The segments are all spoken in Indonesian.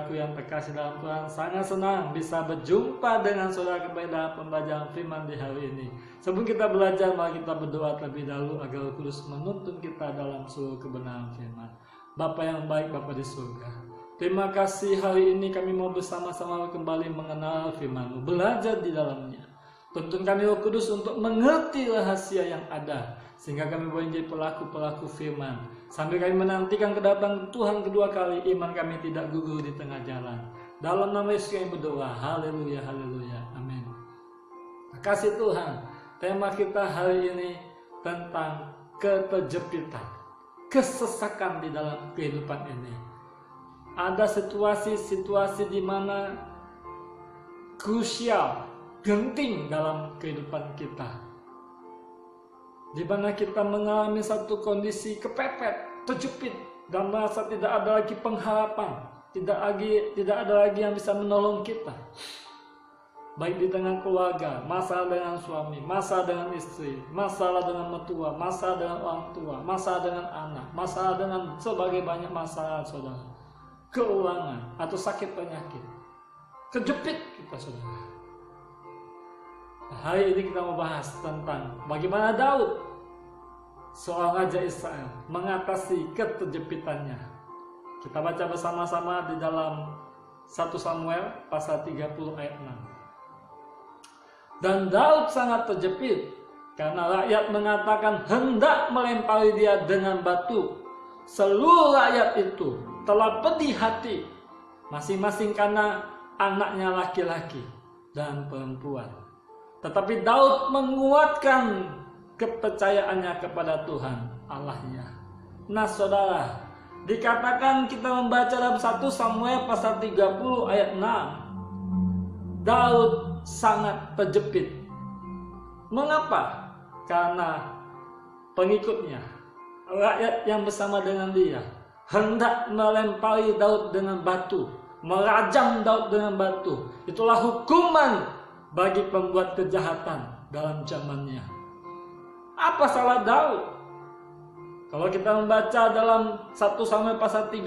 saudaraku yang terkasih dalam Tuhan, sangat senang bisa berjumpa dengan saudara kembali dalam pembelajaran firman di hari ini. Sebelum kita belajar, mari kita berdoa terlebih dahulu agar Roh Kudus menuntun kita dalam seluruh kebenaran firman. Bapa yang baik, Bapa di surga, terima kasih hari ini kami mau bersama-sama kembali mengenal firman-Mu, belajar di dalamnya. Tuntun kami Roh Kudus untuk mengerti rahasia yang ada, sehingga kami boleh menjadi pelaku-pelaku firman. Sambil kami menantikan kedatangan Tuhan kedua kali, iman kami tidak gugur di tengah jalan. Dalam nama Yesus kami berdoa, haleluya, haleluya, amin. Kasih Tuhan, tema kita hari ini tentang keterjepitan, kesesakan di dalam kehidupan ini. Ada situasi-situasi di mana krusial, genting dalam kehidupan kita, di mana kita mengalami satu kondisi kepepet, terjepit, dan merasa tidak ada lagi pengharapan, tidak ada lagi yang bisa menolong kita. Baik di tengah keluarga, masalah dengan suami, masalah dengan istri, masalah dengan mertua, masalah dengan orang tua, masalah dengan anak, masalah dengan sebagai banyak masalah, saudara. Keuangan atau sakit penyakit, kejepit kita, saudara. Hari ini kita mau bahas tentang bagaimana Daud, seorang raja Israel, mengatasi keterjepitannya. Kita baca bersama-sama di dalam 1 Samuel pasal 30 ayat 6. Dan Daud sangat terjepit karena rakyat mengatakan hendak melempari dia dengan batu. Seluruh rakyat itu telah pedih hati, masing-masing karena anaknya laki-laki dan perempuan. Tetapi Daud menguatkan kepercayaannya kepada Tuhan Allahnya. Nah saudara, dikatakan kita membaca dalam 1 Samuel pasal 30 ayat 6. Daud sangat terjepit. Mengapa? Karena pengikutnya, rakyat yang bersama dengan dia, hendak melempari Daud dengan batu, merajam Daud dengan batu. Itulah hukuman bagi pembuat kejahatan dalam zamannya. Apa salah Daud? Kalau kita membaca dalam 1 Samuel pasal 30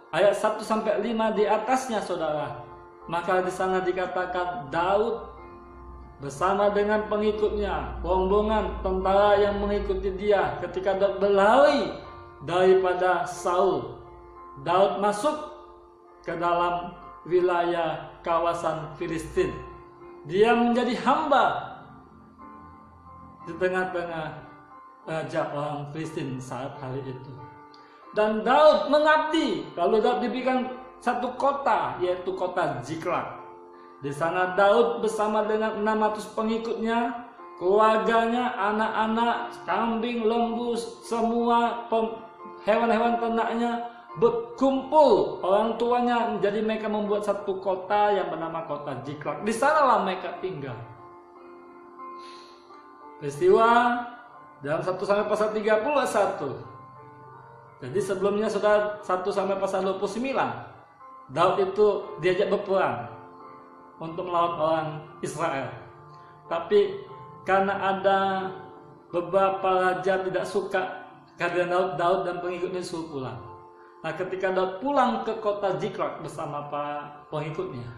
ayat 1 sampai 5 di atasnya, saudara, maka di sana dikatakan Daud bersama dengan pengikutnya, rombongan tentara yang mengikuti dia, ketika Daud berlari daripada Saul, Daud masuk ke dalam wilayah kawasan Filistin. Dia menjadi hamba di tengah-tengah raja orang Filistin saat hari itu. Dan Daud mengabdi. Lalu Daud diberikan satu kota, yaitu kota Ziklag. Di sana Daud bersama dengan 600 pengikutnya, keluarganya, anak-anak, kambing, lembu, semua hewan-hewan ternaknya berkumpul, orang tuanya, jadi mereka membuat satu kota yang bernama kota Ziklag. Di sanalah mereka tinggal. Peristiwa dalam 1 Samuel pasal 31. Jadi sebelumnya sudah 1 Samuel pasal 29. Daud itu diajak berperang untuk melawan orang Israel. Tapi karena ada beberapa raja tidak suka kehadiran Daud dan pengikutnya disuruh pulang. Nah, ketika Daud pulang ke kota Ziklag bersama para pengikutnya,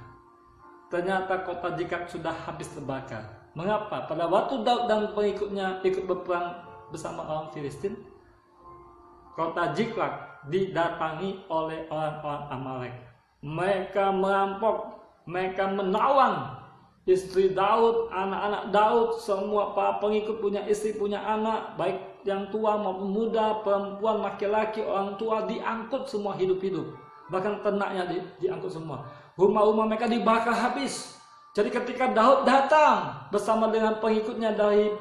ternyata kota Ziklag sudah habis terbakar. Mengapa? Pada waktu Daud dan pengikutnya ikut berperang bersama orang Filistin, kota Ziklag didatangi oleh orang-orang Amalek. Mereka merampok, mereka menawan istri Daud, anak-anak Daud, semua para pengikut punya istri, punya anak, baik yang tua maupun muda, perempuan, laki-laki, orang tua, diangkut semua hidup-hidup. Bahkan ternaknya diangkut semua. Rumah-rumah mereka dibakar habis. Jadi ketika Daud datang bersama dengan pengikutnya dari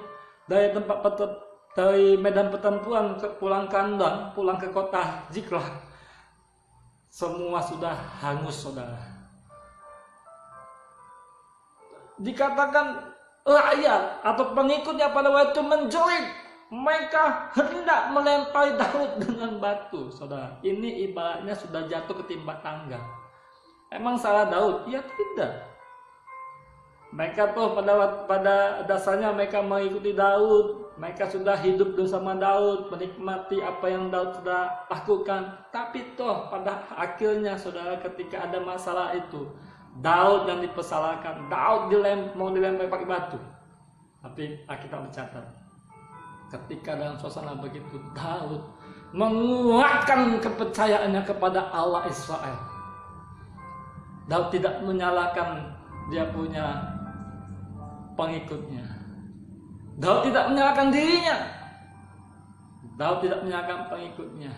medan pertempuran pulang kandang, pulang ke kota Ziklag, semua sudah hangus, saudara. Dikatakan rakyat atau pengikutnya pada waktu itu menjerit, mereka hendak melempari Daud dengan batu, saudara. Ini ibaratnya sudah jatuh ketimpa tangga. Emang salah Daud? Ya tidak. Mereka tuh pada dasarnya mereka mengikuti Daud, Mereka sudah hidup bersama Daud, menikmati apa yang Daud sudah lakukan. Tapi toh pada akhirnya saudara, ketika ada masalah itu, Daud yang dipersalahkan, Daud mau dilempar pakai batu. Tapi Alkitab mencatat, ketika dalam suasana begitu, Daud menguatkan kepercayaannya kepada Allah Israel. Daud tidak menyalahkan dia punya pengikutnya. Daud tidak menyalahkan dirinya. Daud tidak menyalahkan pengikutnya.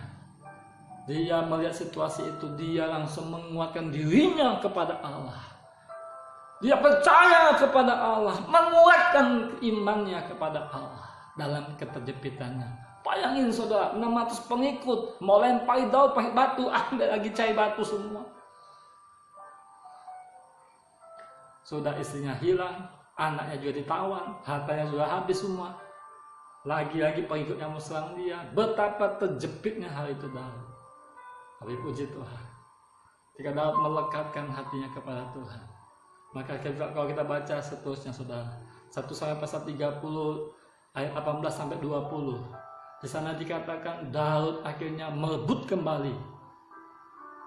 Dia melihat situasi itu, dia langsung menguatkan dirinya kepada Allah. Dia percaya kepada Allah, menguatkan imannya kepada Allah dalam keterjepitannya. Bayangin saudara, 600 pengikut mau lempari Daud pakai batu, ambil lagi cair batu semua. Sudah istrinya hilang, anaknya juga ditawan, hartanya sudah habis semua. Lagi-lagi pengikutnya mau serang dia. Betapa terjepitnya hal itu Daud. Tapi puji Tuhan, ketika Daud melekatkan hatinya kepada Tuhan, maka kalau kita baca seterusnya saudara, 1 sampai pasal 30 ayat 18 sampai 20, di sana dikatakan Daud akhirnya merebut kembali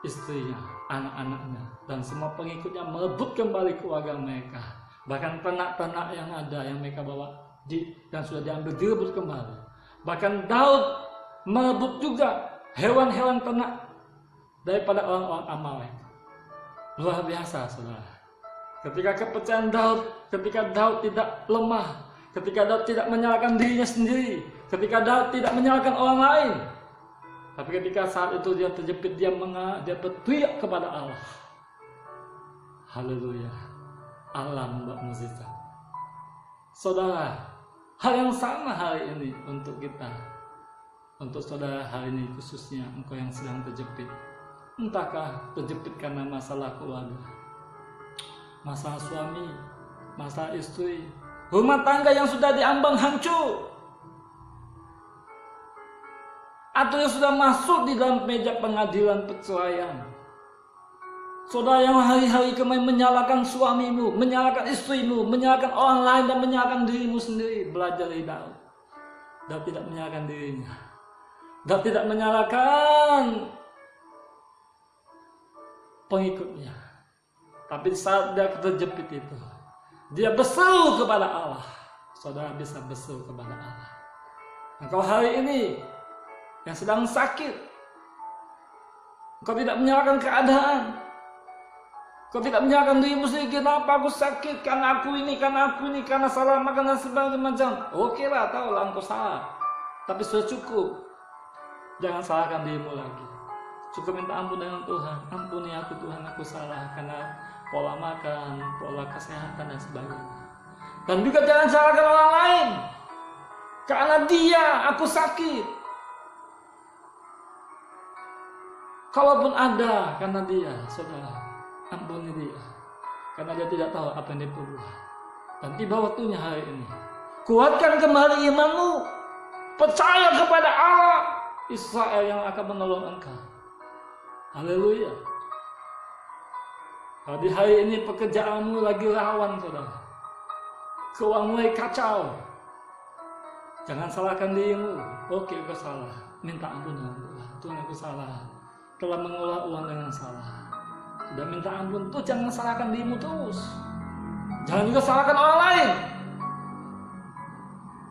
istrinya, anak-anaknya, dan semua pengikutnya, merebut kembali keluarga mereka. Bahkan ternak-ternak yang ada yang mereka bawa dan sudah diambil, direbut kembali. Bahkan Daud merebut juga hewan-hewan ternak daripada orang-orang Amalek. Luar biasa saudara. Ketika kepercayaan Daud, ketika Daud tidak lemah, ketika Daud tidak menyalahkan dirinya sendiri, ketika Daud tidak menyalahkan orang lain, tapi ketika saat itu dia terjepit, dia berteriak kepada Allah. Haleluya. Allah membuat mukjizat. Saudara, hal yang sama hari ini untuk kita. Untuk saudara hari ini khususnya engkau yang sedang terjepit. Entahkah terjepit karena masalah keluarga, masalah suami, masalah istri, rumah tangga yang sudah diambang hancur, atau yang sudah masuk di dalam meja pengadilan perceraian. Saudara yang hari-hari kemarin menyalahkan suamimu, menyalahkan istrimu, menyalahkan orang lain dan menyalahkan dirimu sendiri. Belajar dari Daud. Daud tidak menyalahkan dirinya. Daud tidak menyalahkan pengikutnya. Tapi saat dia terjepit itu, dia berseru kepada Allah. Saudara bisa berseru kepada Allah. Engkau hari ini yang sedang sakit, engkau tidak menyalahkan keadaan, engkau tidak menyalahkan dirimu sendiri. Kenapa aku sakit? Karena aku ini, karena salah makan dan sebagainya macam. Oke lah, tahu lah engkau salah, tapi sudah cukup. Jangan salahkan dirimu lagi. Cukup minta ampun dengan Tuhan. Ampuni aku Tuhan, aku salah karena pola makan, pola kesehatan dan sebagainya. Dan juga jangan salahkan orang lain. Karena dia, aku sakit. Kalaupun ada karena dia, saudara, ampuni dia. Karena dia tidak tahu apa yang dia perbuat. Dan tiba waktunya hari ini. Kuatkan kembali imanmu. Percaya kepada Allah Israel yang akan menolong engkau. Haleluya. Kalau di hari ini pekerjaanmu lagi rawan, saudara, keuangan mulai kacau, jangan salahkan dirimu. Oke, aku salah, minta ampun dengan Tuhan. Tuhan, aku salah, telah mengolah uang dengan salah. Sudah minta ampun tuh, jangan salahkan dirimu terus. Jangan juga salahkan orang lain.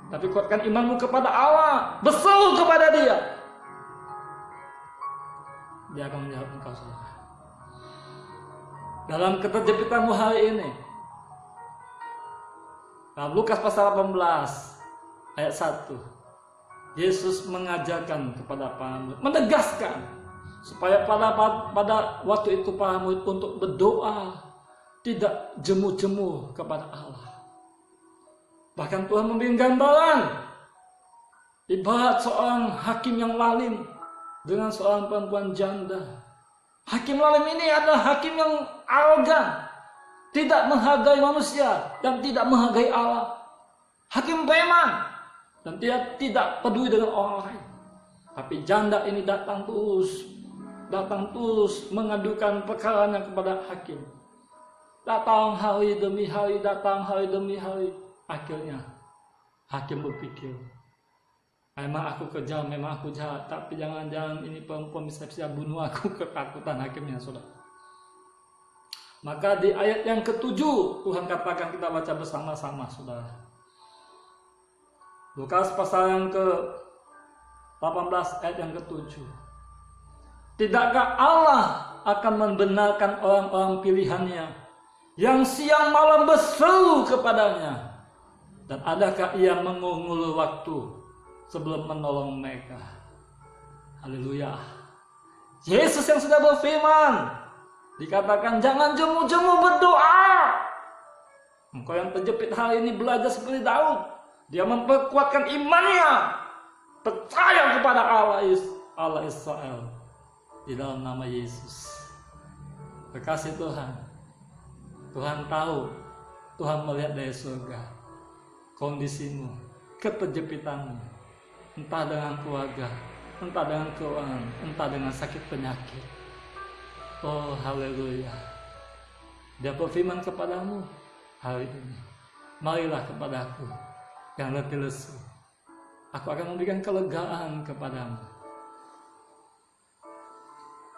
Tapi kuatkan imanmu kepada Allah, berseru kepada Dia. Dia akan menjawab engkau, saudara. Dalam keterjepitanmu hari ini, dalam Lukas pasal 18 ayat 1, Yesus mengajarkan kepada para murid, menegaskan supaya pada waktu itu para murid untuk berdoa, tidak jemu-jemu kepada Allah. Bahkan Tuhan memberi gambaran ibarat seorang hakim yang lalim dengan seorang perempuan janda. Hakim lalim ini adalah hakim yang arogan, tidak menghargai manusia dan tidak menghargai Allah. Hakim preman dan dia tidak peduli dengan orang lain. Tapi janda ini datang terus mengadukan perkaranya kepada hakim. Datang hari demi hari, datang hari demi hari. Akhirnya hakim berpikir, Memang aku kejam, memang aku jahat, tapi jangan-jangan ini perempuan bisa bunuh aku, ketakutan hakimnya, saudara. Maka di ayat yang ke-7 Tuhan katakan, kita baca bersama-sama, saudara. Lukas pasal yang ke-18 ayat yang ke-7. Tidakkah Allah akan membenarkan orang-orang pilihannya yang siang malam berseru kepadanya? Dan adakah ia mengulur waktu sebelum menolong mereka? Haleluya. Yesus yang sudah berfirman, dikatakan jangan jemu-jemu berdoa. Engkau yang terjepit hari ini belajar seperti Daud. Dia memperkuatkan imannya, percaya kepada Allah Israel di dalam nama Yesus. Terkasih Tuhan, Tuhan tahu, Tuhan melihat dari surga kondisimu, keterjepitanmu, entah dengan keluarga, entah dengan keuangan, entah dengan sakit penyakit. Oh haleluya. Dia berfirman kepadamu hari ini, marilah kepadaku yang letih lesu, aku akan memberikan kelegaan kepadamu.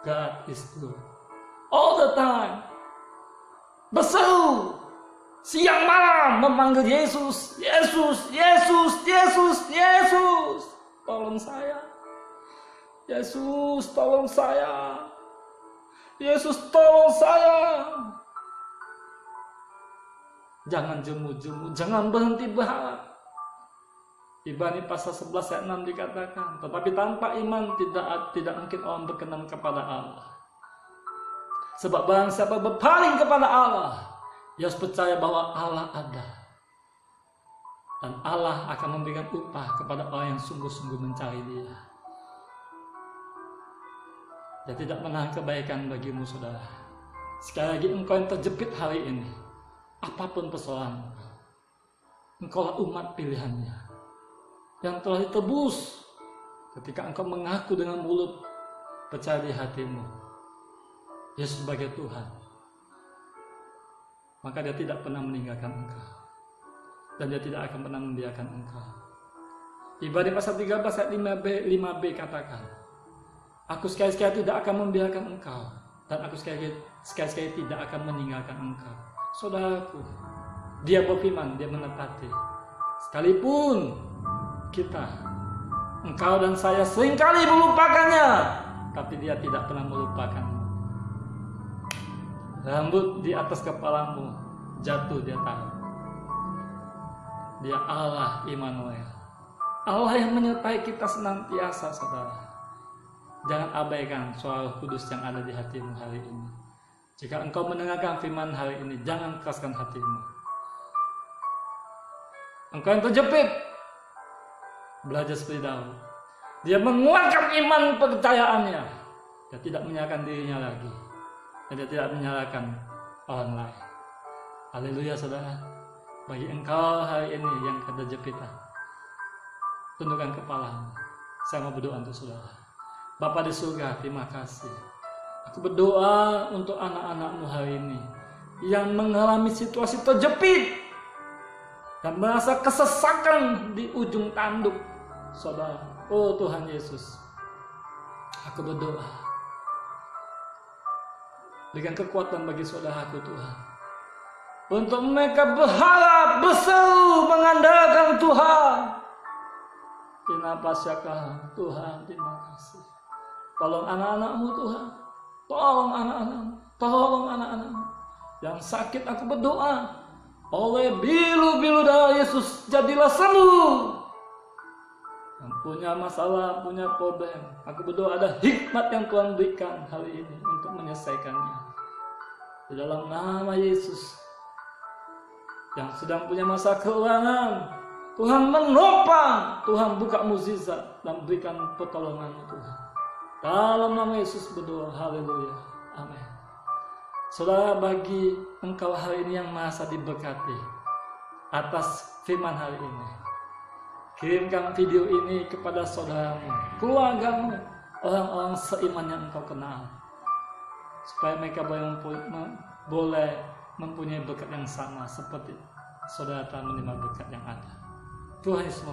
God is good all the time. Berseru siang malam memanggil Yesus, Yesus, Yesus, Yesus, Yesus, tolong saya. Yesus, tolong saya. Yesus, tolong saya. Jangan jemu-jemu, jangan berhenti berharap. Ibrani pasal 11 ayat 6 dikatakan, tetapi tanpa iman tidak mungkin orang berkenan kepada Allah. Sebab barang siapa berpaling kepada Allah, dia harus percaya bahwa Allah ada. Dan Allah akan memberikan upah kepada orang yang sungguh-sungguh mencari Dia. Dia tidak menahan kebaikan bagimu, saudara. Sekali lagi, engkau yang terjepit hari ini, apapun persoalanmu, engkaulah umat pilihannya yang telah ditebus ketika engkau mengaku dengan mulut, percaya di hatimu Yesus sebagai Tuhan. Maka Dia tidak pernah meninggalkan engkau, dan Dia tidak akan pernah membiarkan engkau. Ibrani pasal 13 ayat 5b katakan, aku sekali-sekali tidak akan membiarkan engkau, dan aku sekali-sekali tidak akan meninggalkan engkau. Saudaraku, Dia berfirman, Dia menepati. Sekalipun engkau dan saya seringkali melupakannya, tapi Dia tidak pernah melupakanmu. Rambut di atas kepalamu jatuh, Dia tahu. Dia Allah Immanuel, Allah yang menyertai kita senantiasa, saudara. Jangan abaikan suara kudus yang ada di hatimu hari ini. Jika engkau mendengarkan firman hari ini, jangan keraskan hatimu. Engkau yang terjepit, belajar seperti Daud. Dia menguatkan iman percayaannya. Dia tidak menyalahkan dirinya lagi, dan dia tidak menyalahkan orang lain. Haleluya, saudara. Bagi engkau hari ini yang terjepitan, tundukkan kepalamu. Saya mau berdoa untuk saudara. Bapa di surga, terima kasih. Aku berdoa untuk anak-anak-Mu hari ini yang mengalami situasi terjepit dan merasa kesesakan di ujung tanduk, saudara. Oh Tuhan Yesus, aku berdoa, berikan kekuatan bagi saudaraku Tuhan, untuk mereka berharap, berseru, mengandalkan Tuhan. Kenapa syakah Tuhan, terima kasih. Tolong anak-anak-Mu Tuhan, tolong anak-anak-Mu, tolong anak-anak-Mu yang sakit. Aku berdoa, oleh bilu-bilu darah Yesus jadilah sembuh. Yang punya masalah, punya problem, aku berdoa ada hikmat yang Tuhan berikan hari ini untuk menyelesaikannya. Di dalam nama Yesus. Yang sedang punya masalah keuangan, Tuhan menopang, Tuhan buka mukjizat dan berikan pertolongan-Mu Tuhan. Dalam nama Yesus berdoa, haleluya, amin. Saudara, bagi engkau hari ini yang merasa diberkati atas firman hari ini, kirimkan video ini kepada saudaramu, keluargamu, orang-orang seiman yang engkau kenal, supaya mereka boleh mempunyai berkat yang sama seperti saudara telah menerima berkat yang ada. Tuhan Yesus